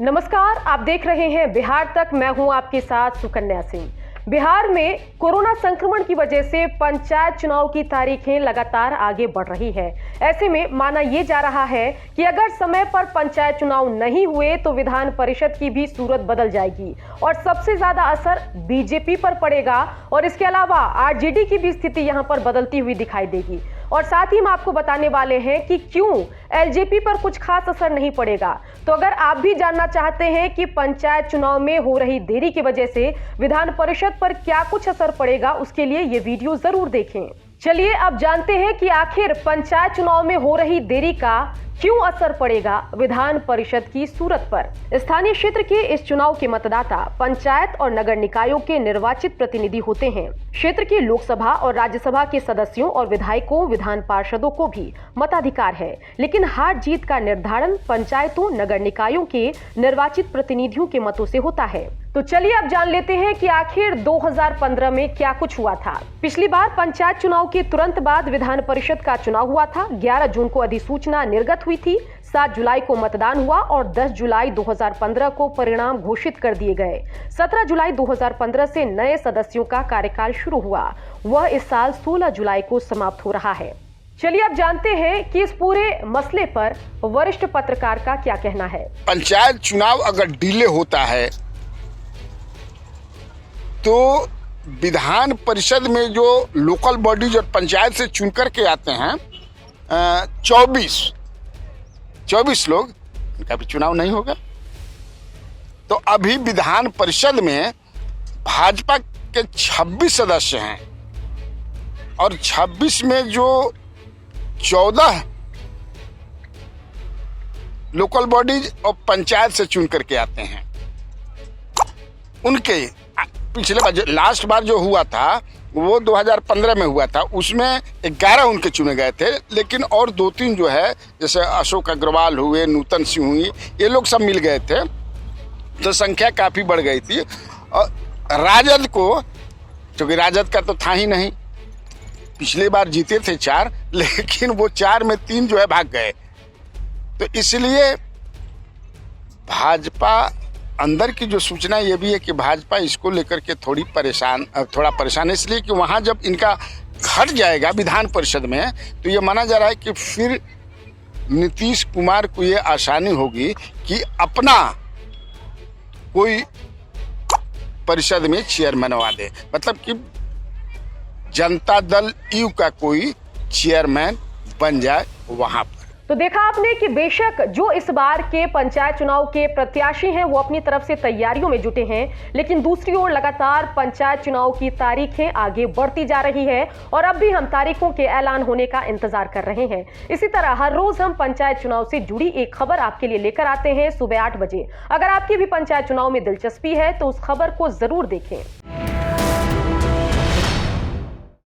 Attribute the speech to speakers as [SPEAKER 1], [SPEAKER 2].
[SPEAKER 1] नमस्कार, आप देख रहे हैं बिहार तक। मैं हूं आपके साथ सुकन्या सिंह। बिहार में कोरोना संक्रमण की वजह से पंचायत चुनाव की तारीखें लगातार आगे बढ़ रही है। ऐसे में माना यह जा रहा है कि अगर समय पर पंचायत चुनाव नहीं हुए तो विधान परिषद की भी सूरत बदल जाएगी और सबसे ज्यादा असर बीजेपी पर पड़ेगा और इसके अलावा आरजेडी की भी स्थिति यहां पर बदलती हुई दिखाई देगी। और साथ ही हम आपको बताने वाले हैं कि क्यों एलजेपी पर कुछ खास असर नहीं पड़ेगा। तो अगर आप भी जानना चाहते हैं कि पंचायत चुनाव में हो रही देरी की वजह से विधान परिषद पर क्या कुछ असर पड़ेगा, उसके लिए ये वीडियो जरूर देखें। चलिए अब जानते हैं कि आखिर पंचायत चुनाव में हो रही देरी का क्यों असर पड़ेगा विधान परिषद की सूरत पर। स्थानीय क्षेत्र के इस चुनाव के मतदाता पंचायत और नगर निकायों के निर्वाचित प्रतिनिधि होते हैं। क्षेत्र के लोकसभा और राज्यसभा के सदस्यों और विधायकों, विधान पार्षदों को भी मताधिकार है, लेकिन हार जीत का निर्धारण पंचायतों, नगर निकायों के निर्वाचित प्रतिनिधियों के मतों से होता है। तो चलिए अब जान लेते हैं कि आखिर 2015 में क्या कुछ हुआ था। पिछली बार पंचायत चुनाव के तुरंत बाद विधान परिषद का चुनाव हुआ था। 11 जून को अधिसूचना निर्गत हुई थी, 7 जुलाई को मतदान हुआ और 10 जुलाई 2015 को परिणाम घोषित कर दिए गए। 17 जुलाई 2015 से नए सदस्यों का कार्यकाल शुरू हुआ। वह इस साल 16 जुलाई को समाप्त हो रहा है। चलिए अब जानते हैं कि इस पूरे मसले पर वरिष्ठ पत्रकार का क्या कहना है।
[SPEAKER 2] पंचायत चुनाव अगर डिले होता है तो विधान परिषद में जो लोकल बॉडीज और पंचायत से चुन करके आते हैं 24 लोग, इनका भी चुनाव नहीं होगा। तो अभी विधान परिषद में भाजपा के 26 सदस्य हैं और 26 में जो 14 लोकल बॉडीज और पंचायत से चुन करके आते हैं, उनके पिछले बार लास्ट बार जो हुआ था वो 2015 में हुआ था, उसमें 11 उनके चुने गए थे, लेकिन और 2-3 जो है जैसे अशोक अग्रवाल हुए, नूतन सिंह हुई, ये लोग सब मिल गए थे, तो संख्या काफी बढ़ गई थी। और राजद को, क्योंकि राजद का तो था ही नहीं, पिछले बार जीते थे 4, लेकिन वो 4 में 3 जो है भाग गए। तो इसलिए भाजपा अंदर की जो सूचना ये भी है कि भाजपा इसको लेकर के थोड़ा परेशान है, इसलिए कि वहां जब इनका घट जाएगा विधान परिषद में तो ये माना जा रहा है कि फिर नीतीश कुमार को ये आसानी होगी कि अपना कोई परिषद में चेयरमैन बनवा दे, मतलब कि जनता दल यू का कोई चेयरमैन बन जाए वहां पर।
[SPEAKER 1] तो देखा आपने कि बेशक जो इस बार के पंचायत चुनाव के प्रत्याशी हैं वो अपनी तरफ से तैयारियों में जुटे हैं, लेकिन दूसरी ओर लगातार पंचायत चुनाव की तारीखें आगे बढ़ती जा रही है और अब भी हम तारीखों के ऐलान होने का इंतजार कर रहे हैं। इसी तरह हर रोज हम पंचायत चुनाव से जुड़ी एक खबर आपके लिए लेकर आते हैं सुबह 8 बजे। अगर आपकी भी पंचायत चुनाव में दिलचस्पी है तो उस खबर को जरूर देखें।